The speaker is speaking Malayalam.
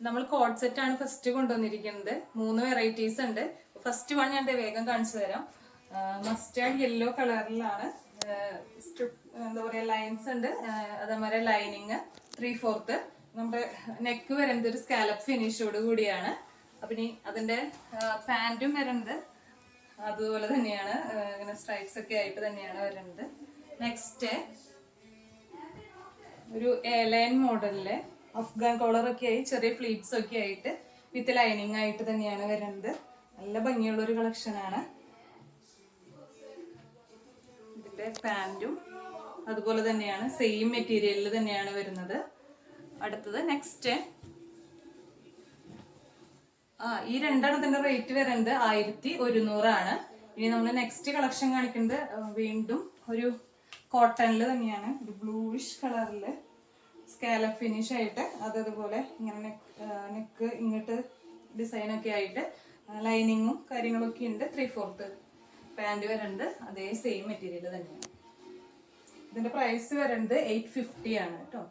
നമ്മൾ കോഡ് സെറ്റ് ആണ് ഫസ്റ്റ് കൊണ്ടുവന്നിരിക്കുന്നത്. 3 വെറൈറ്റീസ് ഉണ്ട്. ഫസ്റ്റ് വൺ ഞാൻ വേഗം കാണിച്ചു തരാം. മസ്റ്റേർഡ് യെല്ലോ കളറിലാണ്. എന്താ പറയുക, ലൈൻസ് ഉണ്ട്. അതേമാതിരി ലൈനിങ് 3/4. നമ്മുടെ നെക്ക് വരുന്നത് ഒരു സ്കാലപ്പ് ഫിനിഷോട് കൂടിയാണ്. അപ്പം ഇനി അതിന്റെ പാൻറ്റും വരുന്നത് അതുപോലെ തന്നെയാണ്. ഇങ്ങനെ സ്ട്രൈപ്സ് ഒക്കെ ആയിട്ട് തന്നെയാണ് വരുന്നത്. നെക്സ്റ്റ് ഒരു എയർലൈൻ മോഡലില് അഫ്ഗാൻ കോളർ ഒക്കെ ആയി ചെറിയ ഫ്ലീറ്റ്സ് ഒക്കെ ആയിട്ട് വിത്ത് ലൈനിങ് ആയിട്ട് തന്നെയാണ് വരുന്നത്. നല്ല ഭംഗിയുള്ള ഒരു കളക്ഷൻ ആണ്. ഇതിന്റെ പാൻറ്റും അതുപോലെ തന്നെയാണ്, സെയിം മെറ്റീരിയലിൽ തന്നെയാണ് വരുന്നത്. അടുത്തത് നെക്സ്റ്റ് ഈ രണ്ടെണ്ണത്തിന്റെ റേറ്റ് വരുന്നത് 1100 ആണ്. ഇനി നമ്മൾ നെക്സ്റ്റ് കളക്ഷൻ കാണിക്കുന്നത് വീണ്ടും ഒരു കോട്ടണിൽ തന്നെയാണ്. ഒരു ബ്ലൂയിഷ് കളറില് സ്കാലപ്പ് ഫിനിഷ് ആയിട്ട് അതതുപോലെ ഇങ്ങനെ നെക്ക് ഇങ്ങോട്ട് ഡിസൈനൊക്കെ ആയിട്ട് ലൈനിങ്ങും കാര്യങ്ങളൊക്കെ ഉണ്ട്. 3/4 പാൻറ് വരുന്നത് അതേ സെയിം മെറ്റീരിയൽ തന്നെയാണ്. ഇതിന്റെ പ്രൈസ് വരുന്നത് 850 ആണ് കേട്ടോ.